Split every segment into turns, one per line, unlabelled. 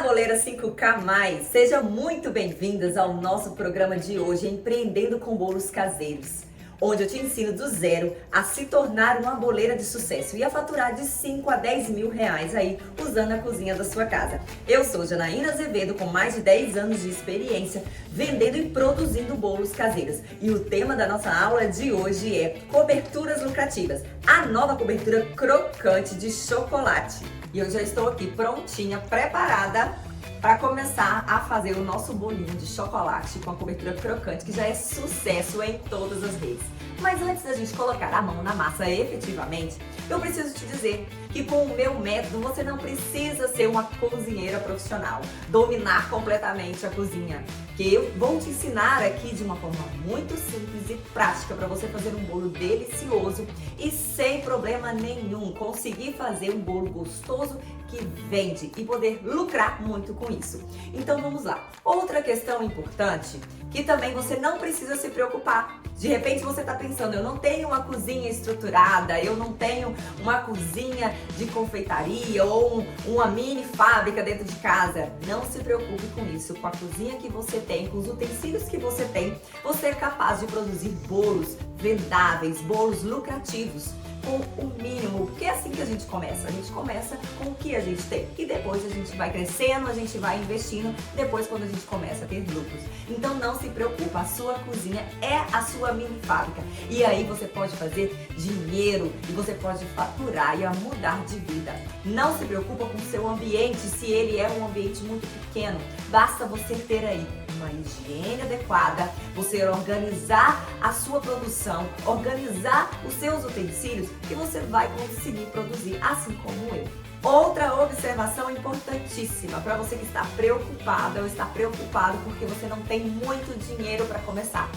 Boleira 5K+, sejam muito bem-vindas ao nosso programa de hoje, Empreendendo com Bolos Caseiros, onde eu te ensino do zero a se tornar uma boleira de sucesso e a faturar de 5 a 10 mil reais aí, usando a cozinha da sua casa. Eu sou Janaína Azevedo, com mais de 10 anos de experiência, vendendo e produzindo bolos caseiros. E o tema da nossa aula de hoje é coberturas lucrativas, a nova cobertura crocante de chocolate. E eu já estou aqui prontinha, preparada para começar a fazer o nosso bolinho de chocolate com a cobertura crocante, que já é sucesso em todas as redes. Mas antes da gente colocar a mão na massa efetivamente, eu preciso te dizer que com o meu método você não precisa ser uma cozinheira profissional, dominar completamente a cozinha, que eu vou te ensinar aqui de uma forma muito simples e prática para você fazer um bolo delicioso e sem problema nenhum conseguir fazer um bolo gostoso que vende e poder lucrar muito com isso. Então vamos lá. Outra questão importante que também você não precisa se preocupar. De repente você está pensando, eu não tenho uma cozinha estruturada, eu não tenho uma cozinha de confeitaria ou uma mini fábrica dentro de casa. Não se preocupe com isso. Com a cozinha que você tem, com os utensílios que você tem, você é capaz de produzir bolos vendáveis, bolos lucrativos, com o mínimo, porque é assim que a gente começa. A gente começa com o que a gente tem e depois a gente vai crescendo, a gente vai investindo, depois quando a gente começa a ter lucros. Então não se preocupa, a sua cozinha é a sua mini fábrica e aí você pode fazer dinheiro e você pode faturar e mudar de vida. Não se preocupa com o seu ambiente, se ele é um ambiente muito pequeno, basta você ter aí uma higiene adequada, você organizar a sua produção, organizar os seus utensílios e você vai conseguir produzir assim como eu. Outra observação importantíssima para você que está preocupada ou está preocupado porque você não tem muito dinheiro para começar.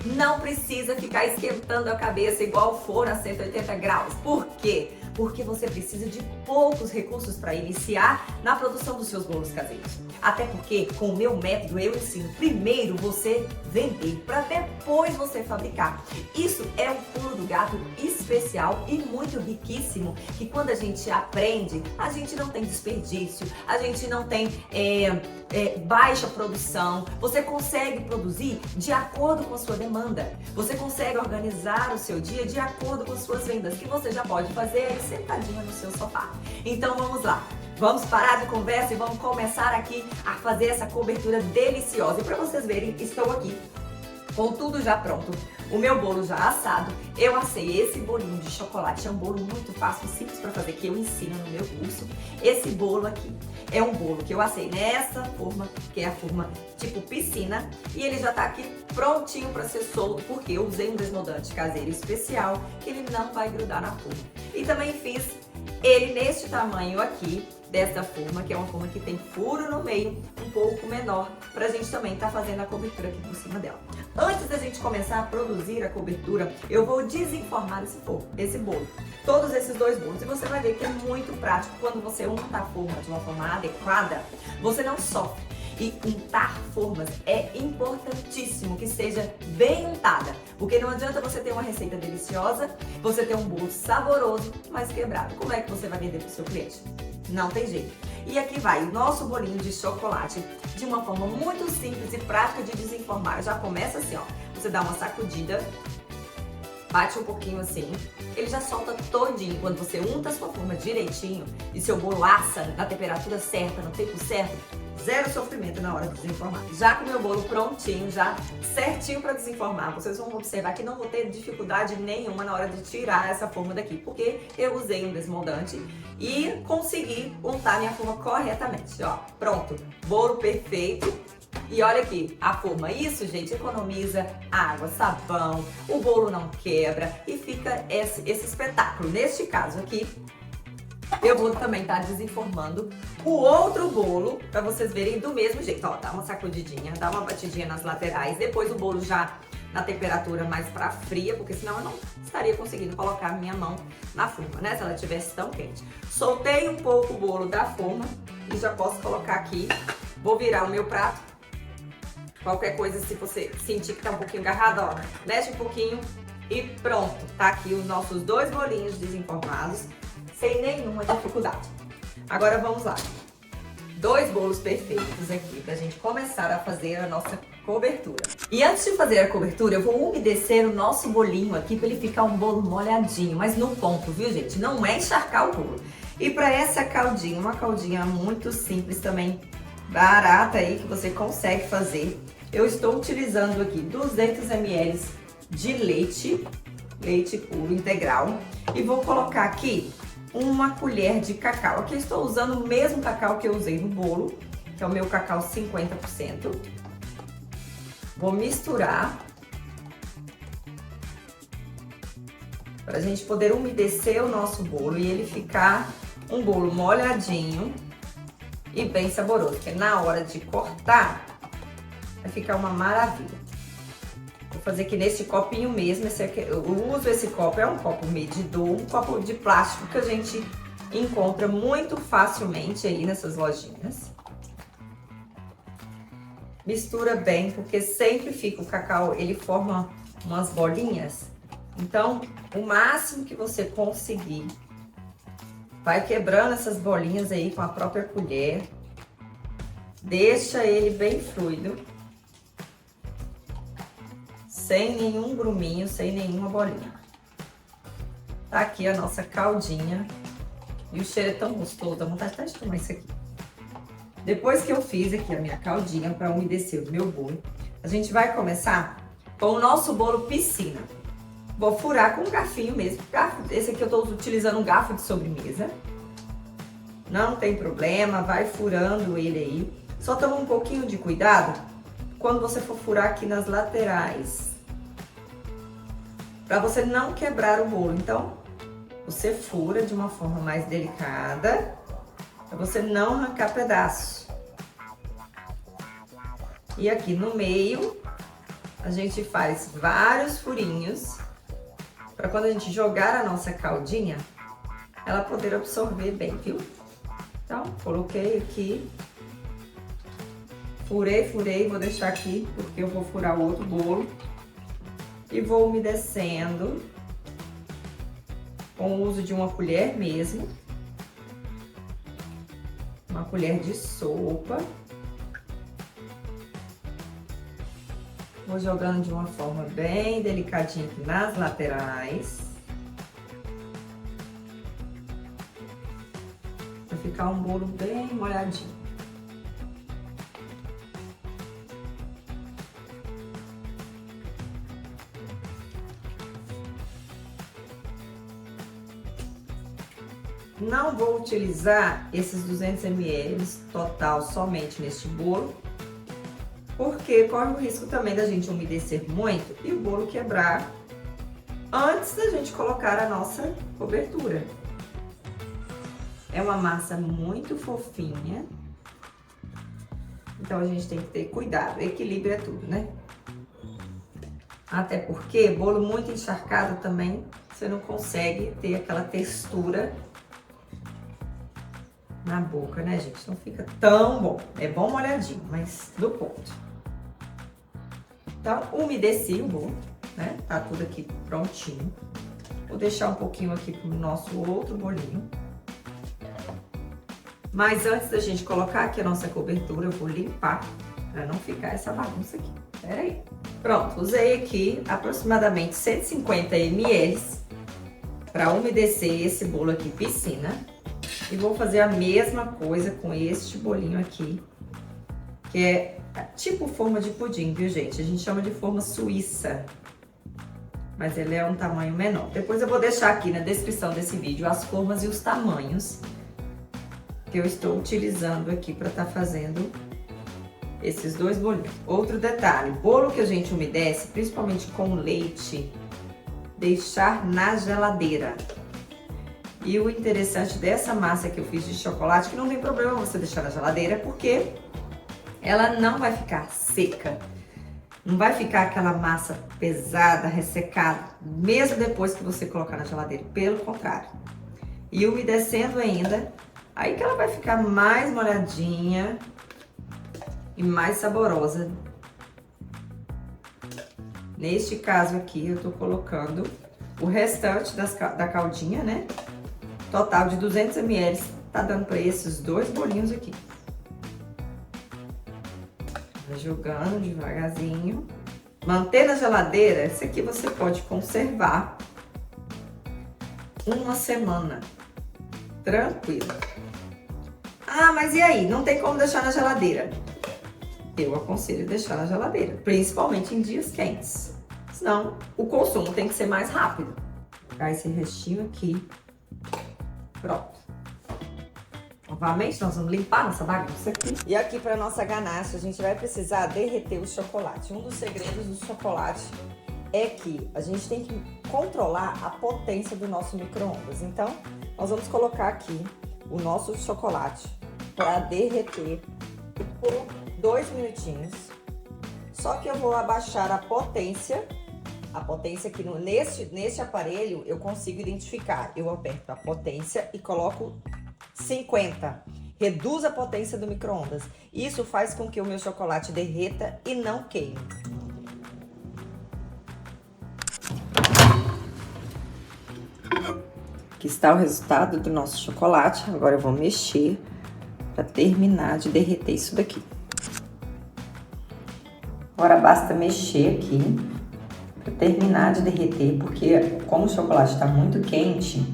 Não precisa ficar esquentando a cabeça igual forno a 180 graus. Por quê? Porque você precisa de poucos recursos para iniciar na produção dos seus bolos caseiros. Até porque, com o meu método, eu ensino primeiro você vender, para depois você fabricar. Isso é um pulo do gato especial e muito riquíssimo, que quando a gente aprende, a gente não tem desperdício, a gente não tem baixa produção, você consegue produzir de acordo com a sua demanda, você consegue organizar o seu dia de acordo com as suas vendas, que você já pode fazer aí sentadinha no seu sofá. Então vamos lá, vamos parar de conversa e vamos começar aqui a fazer essa cobertura deliciosa. E para vocês verem, estou aqui com tudo já pronto, o meu bolo já assado. Eu assei esse bolinho de chocolate, é um bolo muito fácil e simples para fazer, que eu ensino no meu curso. Esse bolo aqui é um bolo que eu assei nessa forma, que é a forma tipo piscina, e ele já tá aqui prontinho para ser solto, porque eu usei um desmoldante caseiro especial, que ele não vai grudar na forma. E também fiz ele neste tamanho aqui, dessa forma, que é uma forma que tem furo no meio, um pouco menor, pra gente também tá fazendo a cobertura aqui por cima dela. Antes da gente começar a produzir a cobertura, eu vou desenformar esse bolo, todos esses dois bolos, e você vai ver que é muito prático. Quando você unta a forma de uma forma adequada, você não sofre. E untar formas é importantíssimo que seja bem untada, porque não adianta você ter uma receita deliciosa, você ter um bolo saboroso, mas quebrado. Como é que você vai vender para o seu cliente? Não tem jeito. E aqui vai o nosso bolinho de chocolate de uma forma muito simples e prática de desenformar. Já começa assim, ó. Você dá uma sacudida, bate um pouquinho assim, ele já solta todinho. Quando você unta a sua forma direitinho e seu bolo assa na temperatura certa, no tempo certo, zero sofrimento na hora de desenformar. Já com o meu bolo prontinho, já certinho para desenformar, vocês vão observar que não vou ter dificuldade nenhuma na hora de tirar essa forma daqui, porque eu usei um desmoldante e consegui untar minha forma corretamente. Ó, pronto, bolo perfeito. E olha aqui, a forma. Isso, gente, economiza água, sabão, o bolo não quebra e fica esse espetáculo. Neste caso aqui, eu vou também estar desenformando o outro bolo para vocês verem do mesmo jeito. Ó, dá uma sacudidinha, dá uma batidinha nas laterais, depois o bolo já na temperatura mais para fria, porque senão eu não estaria conseguindo colocar a minha mão na forma, né? Se ela estivesse tão quente. Soltei um pouco o bolo da forma e já posso colocar aqui. Vou virar o meu prato. Qualquer coisa, se você sentir que tá um pouquinho agarrado, ó, mexe um pouquinho e pronto. Tá aqui os nossos dois bolinhos desenformados, sem nenhuma dificuldade. Agora vamos lá. 2 bolos perfeitos aqui pra gente começar a fazer a nossa cobertura. E antes de fazer a cobertura, eu vou umedecer o nosso bolinho aqui pra ele ficar um bolo molhadinho, mas no ponto, viu, gente? Não é encharcar o bolo. E pra essa caldinha, uma caldinha muito simples também, barata aí, que você consegue fazer, eu estou utilizando aqui 200 ml de leite puro integral, e vou colocar aqui uma colher de cacau. Aqui eu estou usando o mesmo cacau que eu usei no bolo, que é o meu cacau 50%. Vou misturar para a gente poder umedecer o nosso bolo e ele ficar um bolo molhadinho e bem saboroso, porque na hora de cortar vai ficar uma maravilha. Vou fazer aqui nesse copinho mesmo, eu uso esse copo, é um copo medidor, um copo de plástico que a gente encontra muito facilmente aí nessas lojinhas. Mistura bem, porque sempre fica o cacau, ele forma umas bolinhas. Então, o máximo que você conseguir, vai quebrando essas bolinhas aí com a própria colher. Deixa ele bem fluido. Sem nenhum gruminho, sem nenhuma bolinha. Tá aqui a nossa caldinha. E o cheiro é tão gostoso, dá vontade até de tomar isso aqui. Depois que eu fiz aqui a minha caldinha para umedecer o meu bolo, a gente vai começar com o nosso bolo piscina. Vou furar com um garfinho mesmo. Esse aqui eu tô utilizando um garfo de sobremesa. Não tem problema, vai furando ele aí. Só toma um pouquinho de cuidado quando você for furar aqui nas laterais, para você não quebrar o bolo. Então, você fura de uma forma mais delicada, para você não arrancar pedaço. E aqui no meio, a gente faz vários furinhos, para quando a gente jogar a nossa caldinha, ela poder absorver bem, viu? Então, coloquei aqui, furei, vou deixar aqui, porque eu vou furar o outro bolo. E vou umedecendo com o uso de uma colher mesmo. Uma colher de sopa. Vou jogando de uma forma bem delicadinha aqui nas laterais. Pra ficar um bolo bem molhadinho. Não vou utilizar esses 200 ml total somente neste bolo, porque corre o risco também da gente umedecer muito e o bolo quebrar antes da gente colocar a nossa cobertura. É uma massa muito fofinha, então a gente tem que ter cuidado, equilíbrio é tudo, né? Até porque bolo muito encharcado também, você não consegue ter aquela textura na boca, né, gente? Não fica tão bom. É bom molhadinho, mas do ponto. Então, umedeci o bolo, né? Tá tudo aqui prontinho. Vou deixar um pouquinho aqui pro nosso outro bolinho. Mas antes da gente colocar aqui a nossa cobertura, eu vou limpar pra não ficar essa bagunça aqui. Pera aí. Pronto, usei aqui aproximadamente 150 ml para umedecer esse bolo aqui piscina. E vou fazer a mesma coisa com este bolinho aqui, que é tipo forma de pudim, viu, gente? A gente chama de forma suíça, mas ele é um tamanho menor. Depois eu vou deixar aqui na descrição desse vídeo as formas e os tamanhos que eu estou utilizando aqui para estar fazendo esses 2 bolinhos. Outro detalhe, bolo que a gente umedece, principalmente com leite, deixar na geladeira. E o interessante dessa massa que eu fiz de chocolate, que não tem problema você deixar na geladeira, porque ela não vai ficar seca. Não vai ficar aquela massa pesada, ressecada, mesmo depois que você colocar na geladeira. Pelo contrário. E umedecendo ainda, aí que ela vai ficar mais molhadinha e mais saborosa. Neste caso aqui, eu tô colocando o restante da caldinha, né? Total de 200 ml, tá dando para esses 2 bolinhos aqui. Vai jogando devagarzinho. Manter na geladeira, esse aqui você pode conservar uma semana. Tranquilo. Ah, mas e aí? Não tem como deixar na geladeira? Eu aconselho deixar na geladeira, principalmente em dias quentes. Senão, o consumo tem que ser mais rápido. Vou pegar esse restinho aqui. Pronto. Novamente, nós vamos limpar nossa bagunça aqui. E aqui para nossa ganache, a gente vai precisar derreter o chocolate. Um dos segredos do chocolate é que a gente tem que controlar a potência do nosso micro-ondas. Então, nós vamos colocar aqui o nosso chocolate para derreter por 2 minutinhos. Só que eu vou abaixar a potência que neste aparelho eu consigo identificar. Eu aperto a potência e coloco 50. Reduz a potência do micro-ondas. Isso faz com que o meu chocolate derreta e não queime. Aqui está o resultado do nosso chocolate. Agora eu vou mexer para terminar de derreter isso daqui. Agora basta mexer aqui para terminar de derreter, porque como o chocolate está muito quente,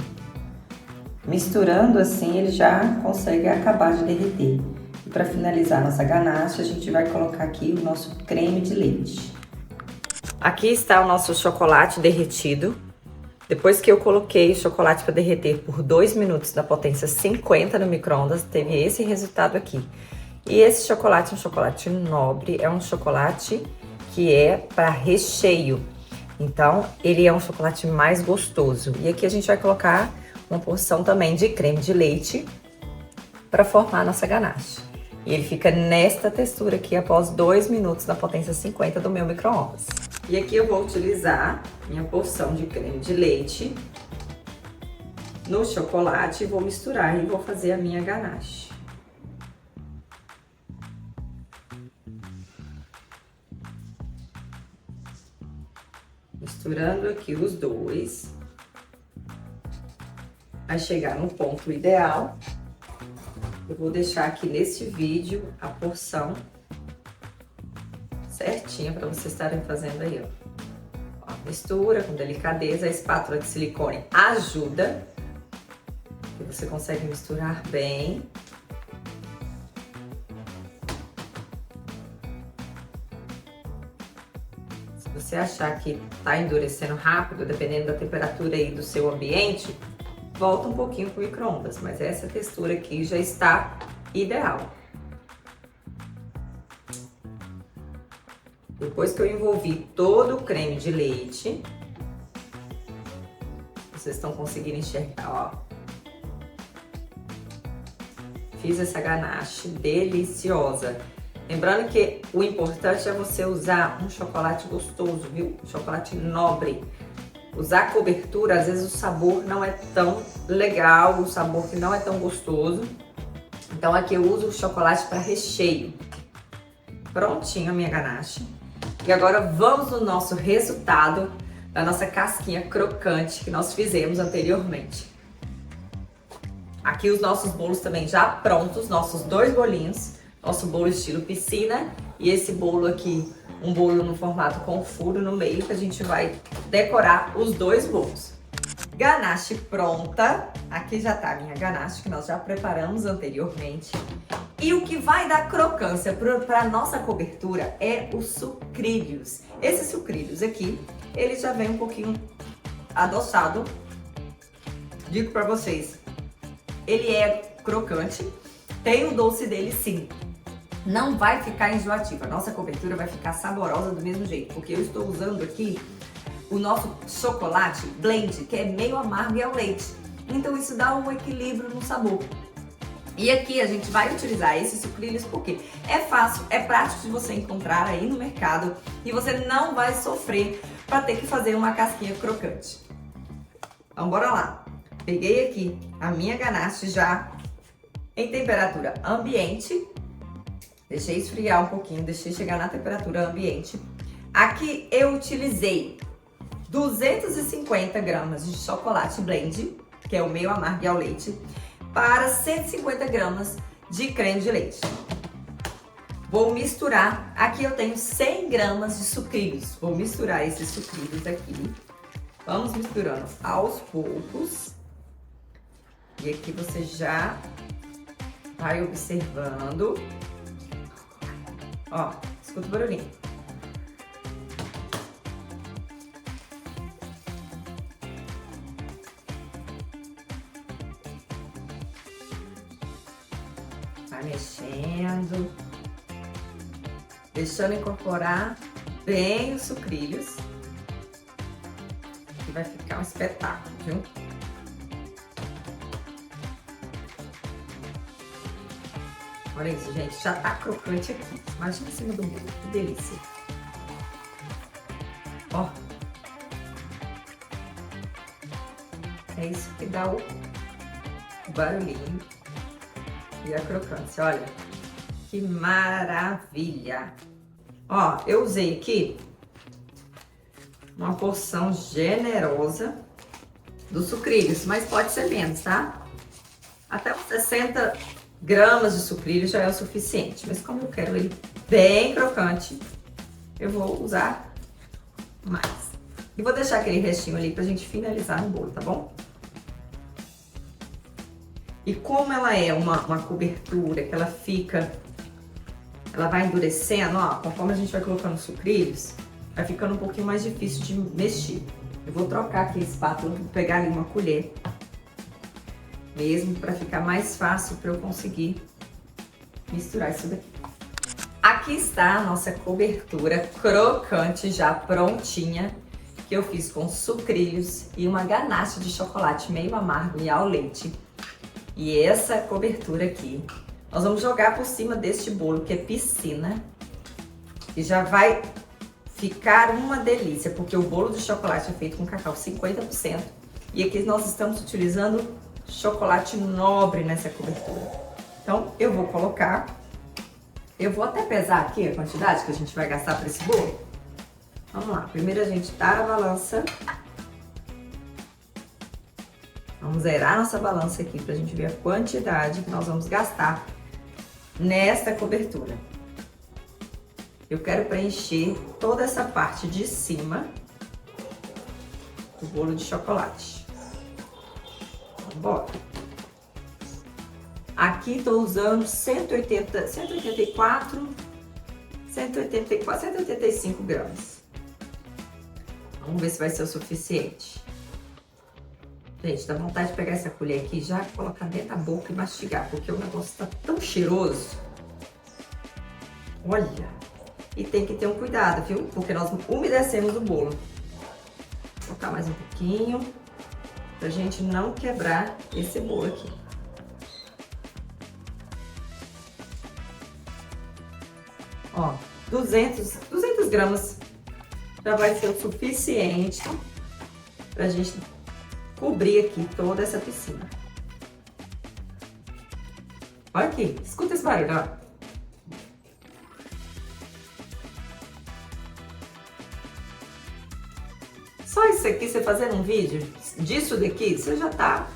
misturando assim ele já consegue acabar de derreter. E para finalizar nossa ganache, a gente vai colocar aqui o nosso creme de leite. Aqui está o nosso chocolate derretido. Depois que eu coloquei o chocolate para derreter por 2 minutos na potência 50 no micro-ondas, teve esse resultado aqui. E esse chocolate é um chocolate nobre, é um chocolate que é para recheio. Então, ele é um chocolate mais gostoso. E aqui a gente vai colocar uma porção também de creme de leite para formar a nossa ganache. E ele fica nesta textura aqui após 2 minutos na potência 50 do meu micro-ondas. E aqui eu vou utilizar minha porção de creme de leite no chocolate, vou misturar e vou fazer a minha ganache. Misturando aqui os dois. Vai chegar no ponto ideal. Eu vou deixar aqui neste vídeo a porção certinha para vocês estarem fazendo aí, ó. Mistura com delicadeza, a espátula de silicone ajuda, que você consegue misturar bem. Se você achar que tá endurecendo rápido, dependendo da temperatura aí do seu ambiente, volta um pouquinho pro micro-ondas, mas essa textura aqui já está ideal. Depois que eu envolvi todo o creme de leite, vocês estão conseguindo enxergar, ó. Fiz essa ganache deliciosa. Lembrando que o importante é você usar um chocolate gostoso, viu? Chocolate nobre. Usar cobertura, às vezes o sabor não é tão legal, o sabor que não é tão gostoso. Então aqui eu uso o chocolate para recheio. Prontinho a minha ganache. E agora vamos no nosso resultado da nossa casquinha crocante que nós fizemos anteriormente. Aqui os nossos bolos também já prontos, nossos 2 bolinhos. Nosso bolo estilo piscina e esse bolo aqui, um bolo no formato com furo no meio, que a gente vai decorar os 2 bolos. Ganache pronta. Aqui já tá a minha ganache, que nós já preparamos anteriormente. E o que vai dar crocância para a nossa cobertura é os sucrilhos. Esses sucrilhos aqui, ele já vem um pouquinho adoçado. Digo para vocês, ele é crocante, tem o doce dele sim. Não vai ficar enjoativa, a nossa cobertura vai ficar saborosa do mesmo jeito, porque eu estou usando aqui o nosso chocolate blend, que é meio amargo e ao leite. Então isso dá um equilíbrio no sabor. E aqui a gente vai utilizar esses sucrilhos porque é fácil, é prático de você encontrar aí no mercado e você não vai sofrer para ter que fazer uma casquinha crocante. Então bora lá. Peguei aqui a minha ganache já em temperatura ambiente. Deixei esfriar um pouquinho, deixei chegar na temperatura ambiente. Aqui eu utilizei 250 gramas de chocolate blend, que é o meio amargo e ao leite, para 150 gramas de creme de leite. Vou misturar. Aqui eu tenho 100 gramas de sucrilhos. Vou misturar esses sucrilhos aqui. Vamos misturando aos poucos. E aqui você já vai observando. Ó, escuta o barulhinho. Vai mexendo, deixando incorporar bem os sucrilhos. E vai ficar um espetáculo, viu? Olha isso, gente, já tá crocante aqui. Imagina em cima do bolo, que delícia. Ó. É isso que dá o barulhinho e a crocância, olha. Que maravilha. Ó, eu usei aqui uma porção generosa dos sucrilhos, mas pode ser menos, tá? Até uns 60 gramas de sucrilhos já é o suficiente, mas como eu quero ele bem crocante, eu vou usar mais. E vou deixar aquele restinho ali pra gente finalizar no bolo, tá bom? E como ela é uma cobertura que ela fica, ela vai endurecendo, ó, conforme a gente vai colocando sucrilhos, vai ficando um pouquinho mais difícil de mexer. Eu vou trocar aqui a espátula, vou pegar ali uma colher, mesmo para ficar mais fácil para eu conseguir misturar isso daqui. Aqui está a nossa cobertura crocante já prontinha, que eu fiz com sucrilhos e uma ganache de chocolate meio amargo e ao leite. E essa cobertura aqui, nós vamos jogar por cima deste bolo que é piscina e já vai ficar uma delícia, porque o bolo de chocolate é feito com cacau 50% e aqui nós estamos utilizando chocolate nobre nessa cobertura. Então eu vou colocar, eu vou até pesar aqui a quantidade que a gente vai gastar para esse bolo. Vamos lá, primeiro a gente tá na balança. Vamos zerar nossa balança aqui pra gente ver a quantidade que nós vamos gastar nesta cobertura. Eu quero preencher toda essa parte de cima do bolo de chocolate. Bora. Aqui tô usando 185 gramas. Vamos ver se vai ser o suficiente. Gente, dá vontade de pegar essa colher aqui e já colocar dentro da boca e mastigar, porque o negócio tá tão cheiroso. Olha! E tem que ter um cuidado, viu? Porque nós umedecemos o bolo. Vou colocar mais um pouquinho, pra gente não quebrar esse bolo aqui. Ó, 200 gramas já vai ser o suficiente pra gente cobrir aqui toda essa piscina. Olha aqui, escuta esse barulho, ó. Só isso aqui, você fazendo um vídeo disso daqui, você já tá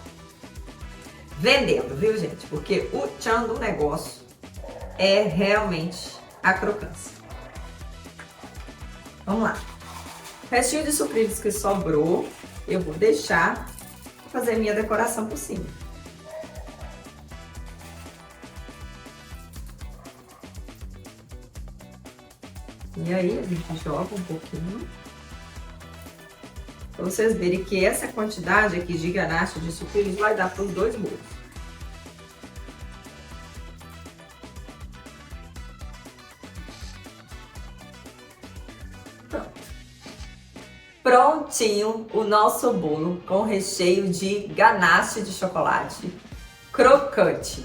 vendendo, viu, gente? Porque o tchan do negócio é realmente a crocância. Vamos lá. O restinho de sucrilhos que sobrou, eu vou deixar fazer minha decoração por cima. E aí, a gente joga um pouquinho. Pra vocês verem que essa quantidade aqui de ganache de sucrilhos vai dar para os dois bolos. Prontinho o nosso bolo com recheio de ganache de chocolate crocante,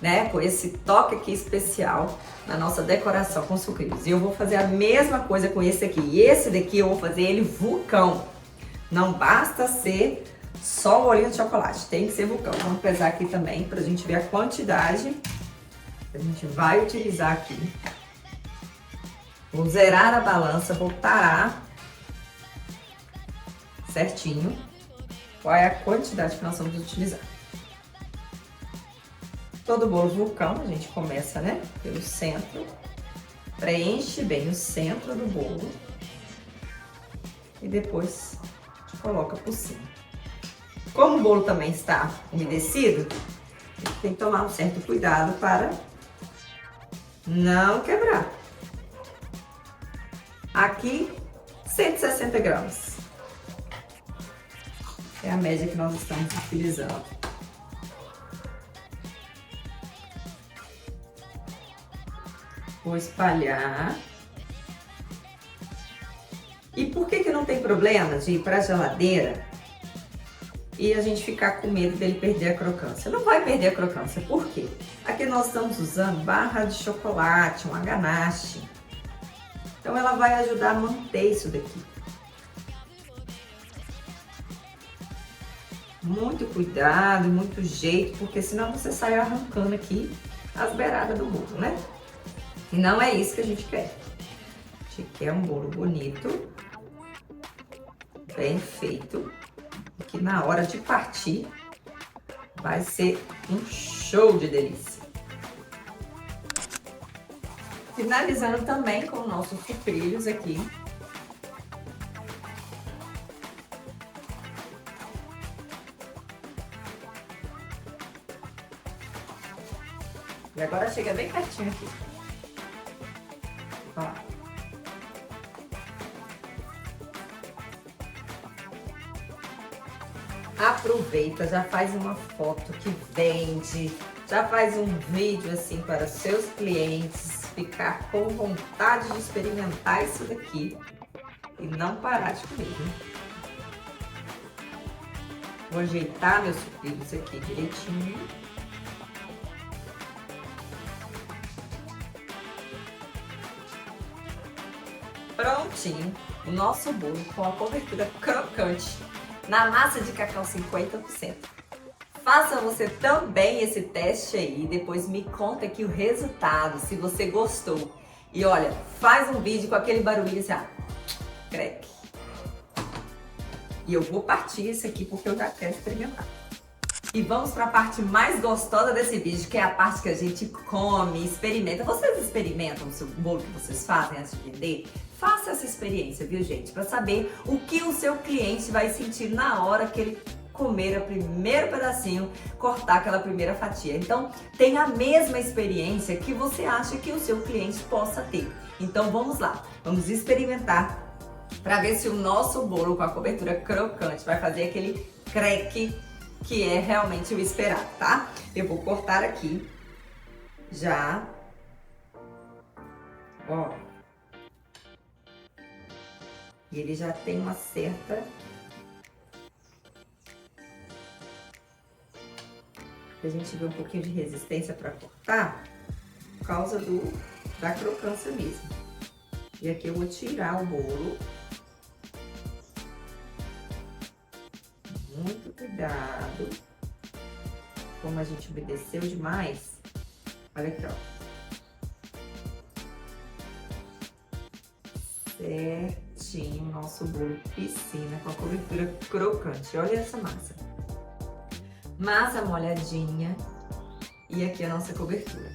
né? Com esse toque aqui especial na nossa decoração com sucrilhos. E eu vou fazer a mesma coisa com esse aqui. E esse daqui eu vou fazer ele vulcão. Não basta ser só o bolinho de chocolate, tem que ser vulcão. Vamos pesar aqui também pra gente ver a quantidade que a gente vai utilizar aqui. Vou zerar a balança, vou tarar certinho qual é a quantidade que nós vamos utilizar. Todo bolo vulcão, a gente começa, né, pelo centro. Preenche bem o centro do bolo. E depois coloca por cima. Como o bolo também está umedecido, tem que tomar um certo cuidado para não quebrar. Aqui, 160 gramas. É a média que nós estamos utilizando. Vou espalhar. E por que não tem problema de ir para a geladeira e a gente ficar com medo dele perder a crocância? Não vai perder a crocância, por quê? Aqui nós estamos usando barra de chocolate, uma ganache. Então ela vai ajudar a manter isso daqui. Muito cuidado, muito jeito, porque senão você sai arrancando aqui as beiradas do bolo, né? E não é isso que a gente quer. A gente quer um bolo bonito, bem feito, que na hora de partir vai ser um show de delícia. Finalizando também com nossos sucrilhos aqui. E agora chega bem pertinho aqui. Ó. Aproveita, já faz uma foto que vende, já faz um vídeo assim para seus clientes ficar com vontade de experimentar isso daqui e não parar de comer. Vou ajeitar meus sucrilhos aqui direitinho. Prontinho, o nosso bolo com a cobertura crocante na massa de cacau 50%. Faça você também esse teste aí, depois me conta aqui o resultado, se você gostou. E olha, faz um vídeo com aquele barulho assim, crack. E eu vou partir esse aqui porque eu já quero experimentar. E vamos para a parte mais gostosa desse vídeo, que é a parte que a gente come, experimenta. Vocês experimentam o seu bolo que vocês fazem antes de vender? Faça essa experiência, viu, gente? Para saber o que o seu cliente vai sentir na hora que ele comer o primeiro pedacinho, cortar aquela primeira fatia. Então, tenha a mesma experiência que você acha que o seu cliente possa ter. Então, vamos lá. Vamos experimentar para ver se o nosso bolo com a cobertura crocante vai fazer aquele crack que é realmente o esperado, tá? Eu vou cortar aqui já. Ó. E ele já tem uma certa... A gente vê um pouquinho de resistência para cortar por causa da crocância mesmo. E aqui eu vou tirar o bolo. Muito cuidado. Como a gente obedeceu demais. Olha aqui, ó. Certinho, nosso bolo piscina com a cobertura crocante. Olha essa massa. Massa molhadinha. E aqui a nossa cobertura.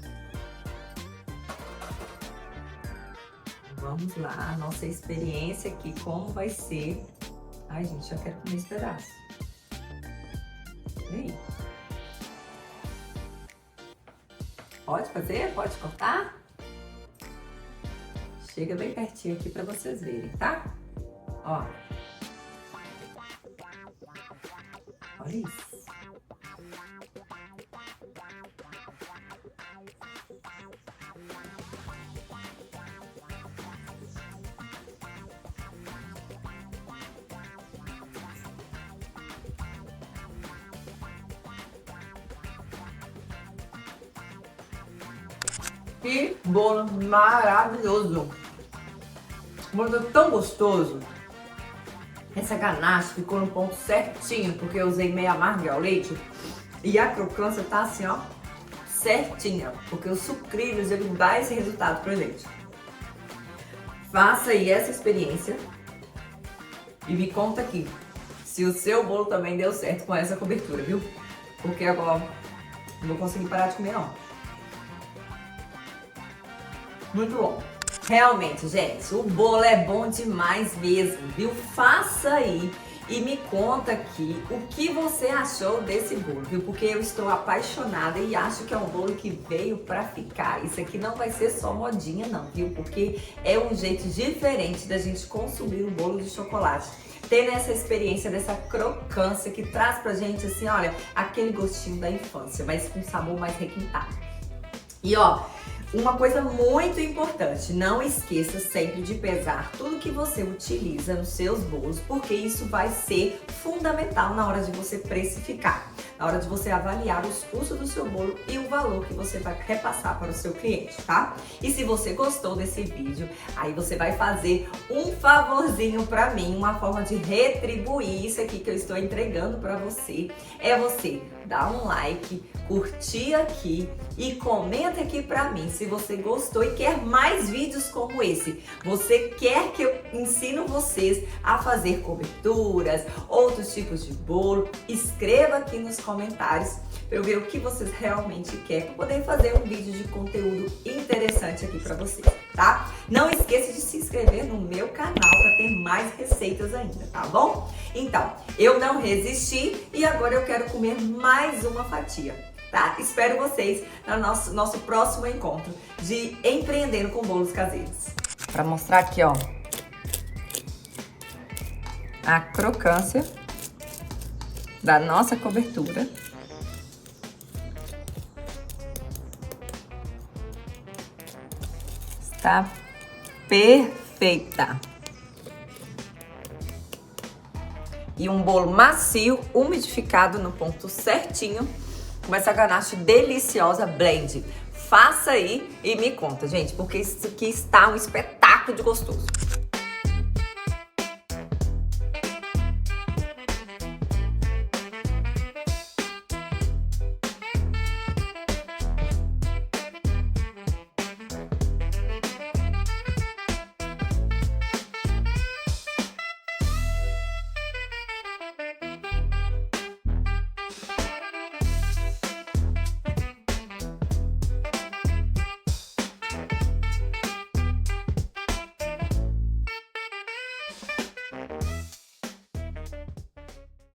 Vamos lá, a nossa experiência aqui, como vai ser. Ai, gente, já quero comer esse pedaço. E aí? Pode fazer? Pode cortar? Chega bem pertinho aqui para vocês verem, tá? Ó. Olha isso. Que bolo maravilhoso! O bolo tão gostoso. Essa ganache ficou no ponto certinho, porque eu usei meia amarga ao leite. E a crocância tá assim, ó, certinha, porque os sucrilhos, ele dá esse resultado pra gente. Faça aí essa experiência e me conta aqui se o seu bolo também deu certo com essa cobertura, viu? Porque agora Não vou conseguir parar de comer, não. Muito bom. Realmente, gente, o bolo é bom demais mesmo, viu? Faça aí e me conta aqui o que você achou desse bolo, viu? Porque eu estou apaixonada e acho que é um bolo que veio pra ficar. Isso aqui não vai ser só modinha não, viu? Porque é um jeito diferente da gente consumir um bolo de chocolate. Tendo essa experiência dessa crocância que traz pra gente, assim, olha, aquele gostinho da infância, mas com sabor mais requintado. E ó, uma coisa muito importante, não esqueça sempre de pesar tudo que você utiliza nos seus bolos, porque isso vai ser fundamental na hora de você precificar, na hora de você avaliar os custos do seu bolo e o valor que você vai repassar para o seu cliente, tá? E se você gostou desse vídeo, aí você vai fazer um favorzinho para mim, uma forma de retribuir isso aqui que eu estou entregando para você, é você dar um like, curtir aqui e comenta aqui pra mim se você gostou e quer mais vídeos como esse. Você quer que eu ensino vocês a fazer coberturas, outros tipos de bolo? Escreva aqui nos comentários para eu ver o que vocês realmente querem para poder fazer um vídeo de conteúdo interessante aqui para vocês, tá? Não esqueça de se inscrever no meu canal para ter mais receitas ainda, tá bom? Então, eu não resisti e agora eu quero comer mais uma fatia. Tá? Espero vocês no nosso próximo encontro de Empreendendo com Bolos Caseiros. Para mostrar aqui, ó, a crocância da nossa cobertura. Está perfeita. E um bolo macio, umidificado no ponto certinho, com essa ganache deliciosa blend. Faça aí e me conta, gente, porque isso aqui está um espetáculo de gostoso.